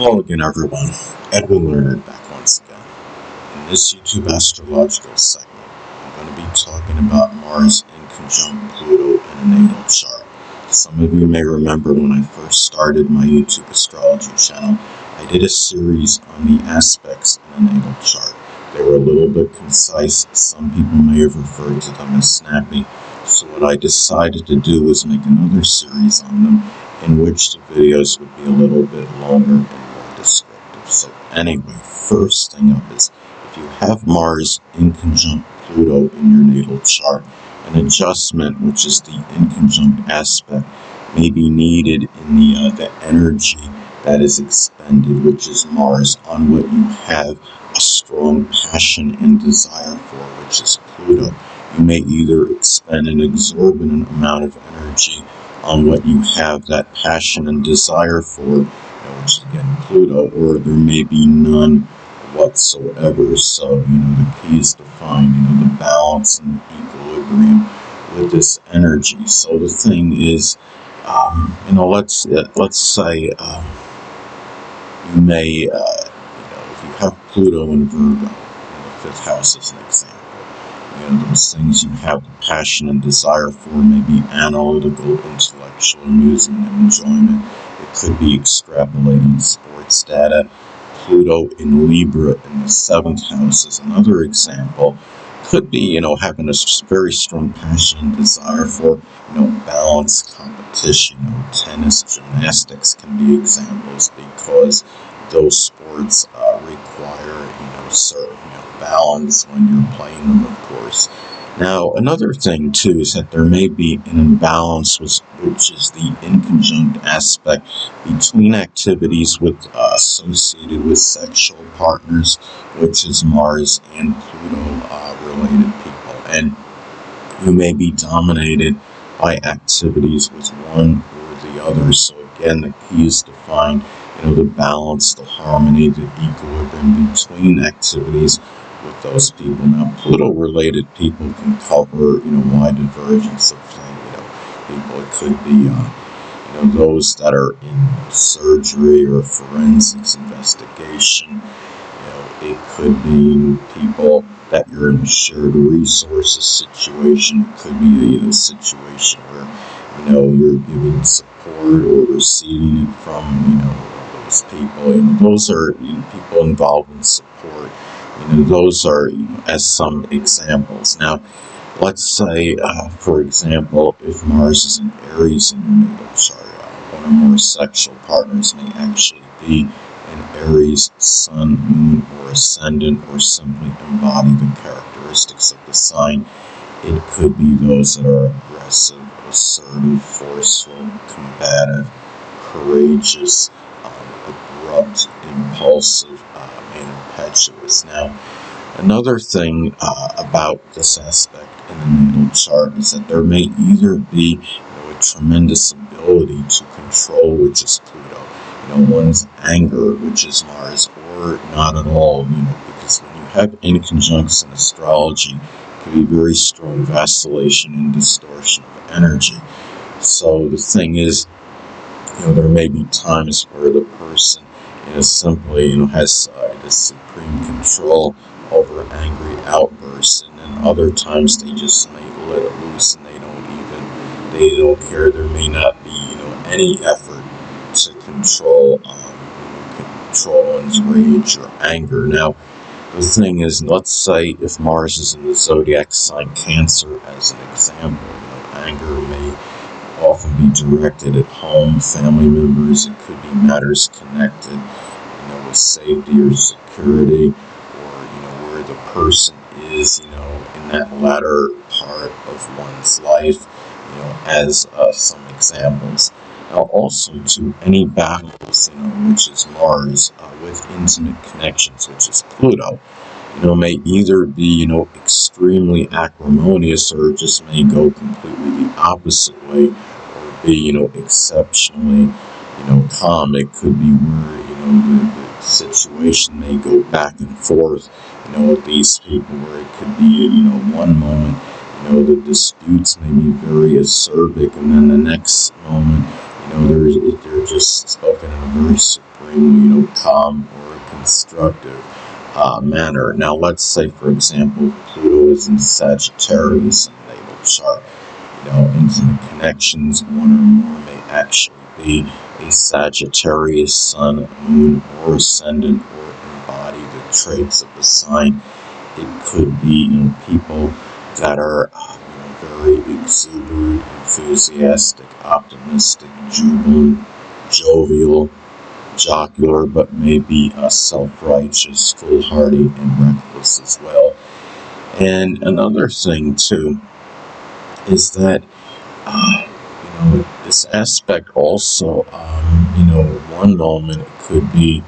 Hello again, everyone. Edwin Leonard back once again. In this YouTube astrological segment, I'm going to be talking about Mars in conjunct Pluto in a natal chart. Some of you may remember when I first started my YouTube astrology channel, I did a series on the aspects in a natal chart. They were a little bit concise. Some people may have referred to them as snappy. So what I decided to do was make another series on them, in which the videos would be a little bit longer and more descriptive. So anyway, first thing up is, if you have Mars in conjunct Pluto in your natal chart, an adjustment, which is the inconjunct aspect, may be needed in the energy that is expended, which is Mars, on what you have a strong passion and desire for, which is Pluto. You may either expend an exorbitant amount of energy on what you have that passion and desire for, which is again Pluto, or there may be none whatsoever. So, the key is to find, the balance and equilibrium with this energy. So the thing is, let's say you may, if you have Pluto in Virgo, the fifth house as an example. Those things you have the passion and desire for may be analytical, intellectual amusement and enjoyment. It could be extrapolating sports data. Pluto in Libra in the seventh house is another example. Could be, having a very strong passion and desire for, balanced competition. Tennis, gymnastics can be examples, because those sports require, certain balance when you're playing them, of course. Now, another thing too is that there may be an imbalance, which is the inconjunct aspect between activities associated with sexual partners, which is Mars and Pluto related people, and you may be dominated by activities with one or the other. So again, the key is to find the balance, the harmony, the equilibrium between activities with those people. Now, Pluto-related people can cover, wide divergence of people. It could be, those that are in surgery or forensics investigation. It could be people that you're in a shared resources situation. It could be a situation where, you're giving support or receiving it from, those people. Those are people involved in support. Those are, as some examples. Now, let's say, for example, if Mars is in Aries in your natal chart, one or more sexual partners may actually be an Aries sun, moon, or ascendant, or simply embody the characteristics of the sign. It could be those that are aggressive, assertive, forceful, combative, courageous, abrupt, impulsive, and impetuous. Now, another thing about this aspect in the natal chart is that there may either be a tremendous ability to control, which is Pluto, one's anger, which is Mars, or not at all, because when you have inconjuncts in astrology, it can be very strong vacillation and distortion of energy. So the thing is, there may be times where the person, simply, has this supreme control over angry outbursts, and then other times they just may let it loose and they don't care. There may not be, any effort to control one's rage or anger. Now, the thing is, let's say if Mars is in the zodiac sign Cancer, as an example, anger may often be directed at home, family members. It could be matters connected, with safety or security, or where the person is, in that latter part of one's life, as some examples. Now, also to any battles, which is Mars, with intimate connections, which is Pluto, may either be, extremely acrimonious, or just may go completely the opposite way, or be, exceptionally, calm. It could be where, the situation may go back and forth, with these people, where it could be, one moment, the disputes may be very acerbic, and then the next moment, they're just spoken in a very supremely, calm or constructive manner. Now, let's say, for example, Pluto is in Sagittarius in the natal chart. Intimate connections, one or more, may actually be a Sagittarius sun, moon, or ascendant, or embody the traits of the sign. It could be, people that are, very exuberant, enthusiastic, optimistic, jubilant, jovial, jocular, but maybe self-righteous, foolhardy, and reckless as well. And another thing, too, is that, this aspect also, one moment it could be,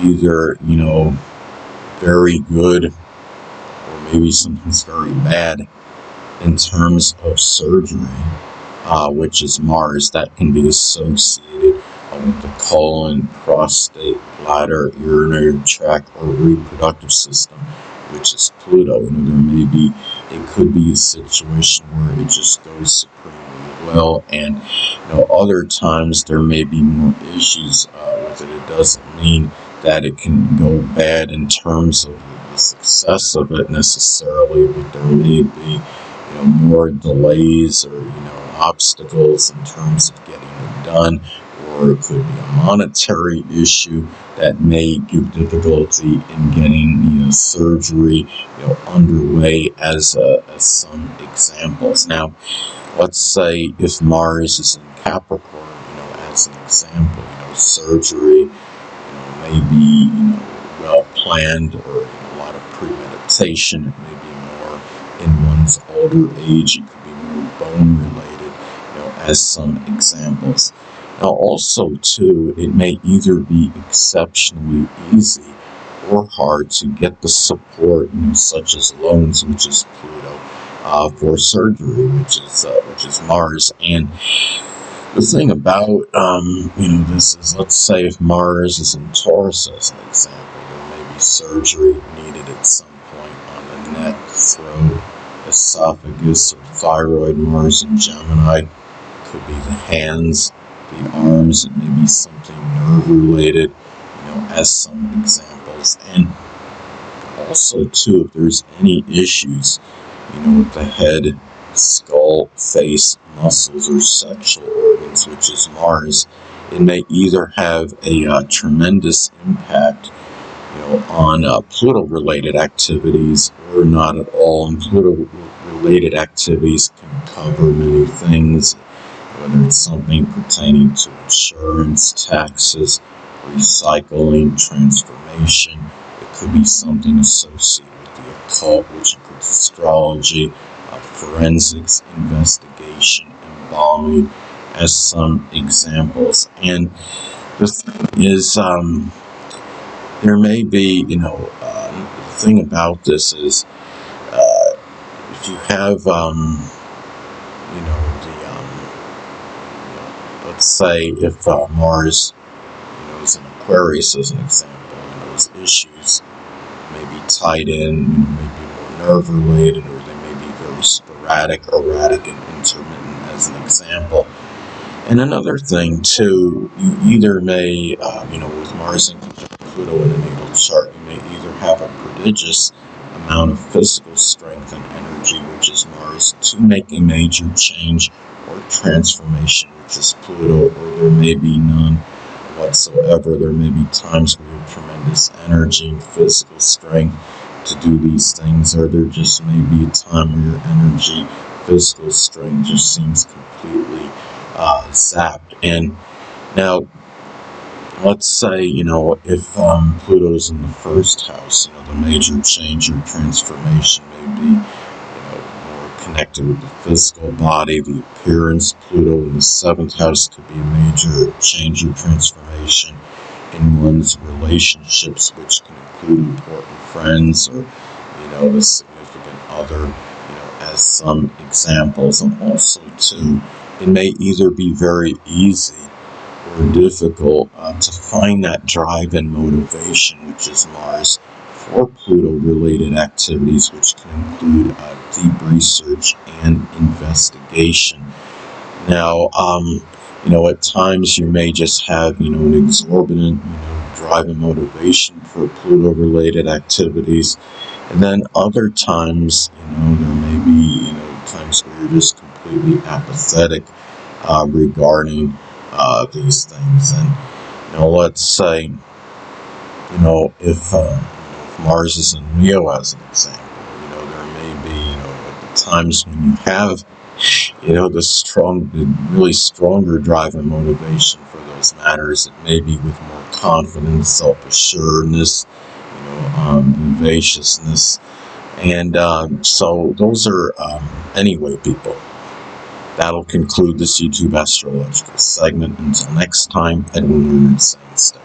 either, very good or maybe sometimes very bad in terms of surgery, which is Mars. That can be associated with the colon, prostate, bladder, urinary tract, or reproductive system, which is Pluto. It could be a situation where it just goes supremely well, and other times there may be more issues with it. It doesn't mean that it can go bad in terms of the success of it necessarily, but there may be more delays or obstacles in terms of getting it done, or it could be a monetary issue that may give difficulty in getting surgery underway, as some examples. Now, let's say if Mars is in Capricorn, as an example, surgery may be well planned, or a lot of premeditation. It may be more in one's older age. It could be more bone related, as some examples. Now, also, too, it may either be exceptionally easy or hard to get the support, such as loans, which is Pluto, for surgery, which is Mars. And the thing about, this is, let's say if Mars is in Taurus, as an example, there may be surgery needed at some point on the neck, throat, esophagus, or thyroid. Mars in Gemini could be the hands, the arms. It may be something nerve-related, as some examples. And also, too, if there's any issues, with the head, skull, face, muscles, or sexual organs, which is Mars, it may either have a tremendous impact, on Pluto-related activities, or not at all. And Pluto-related activities can cover many things, whether it's something pertaining to insurance, taxes, recycling, transformation. It could be something associated with the occult, which includes astrology, forensics, investigation, embalming, as some examples. And the thing is, there may be, the thing about this is, if you have, let's say if Mars, is in Aquarius, as an example, those issues may be tied in, may be more nerve-related, or they may be very sporadic, erratic, and intermittent, as an example. And another thing, too, you either may, with Mars and Pluto in a natal chart, you may either have a prodigious amount of physical strength and energy, which is Mars, to make a major change or transformation, which is Pluto, or there may be none whatsoever. There may be times where you have tremendous energy and physical strength to do these things, or there just may be a time where your energy, physical strength just seems completely zapped. And now, let's say, if Pluto's in the first house, the major change or transformation may be, more connected with the physical body, the appearance. Pluto in the seventh house could be a major change or transformation in one's relationships, which can include important friends or, a significant other, as some examples. And also, too, it may either be very easy or difficult to find that drive and motivation, which is Mars, for Pluto-related activities, which can include deep research and investigation. Now, At times you may just have, an exorbitant, drive and motivation for Pluto-related activities. And then other times, there may be, times where you're just completely apathetic regarding these things. And, let's say, if Mars is in Leo as an example, there may be, at the times when you have, the really stronger drive and motivation for those matters. It may be with more confidence, self-assuredness, vivaciousness. And so those are, anyway, people. That'll conclude this YouTube astrological segment. Until next time, Edwin Leonard saying stay.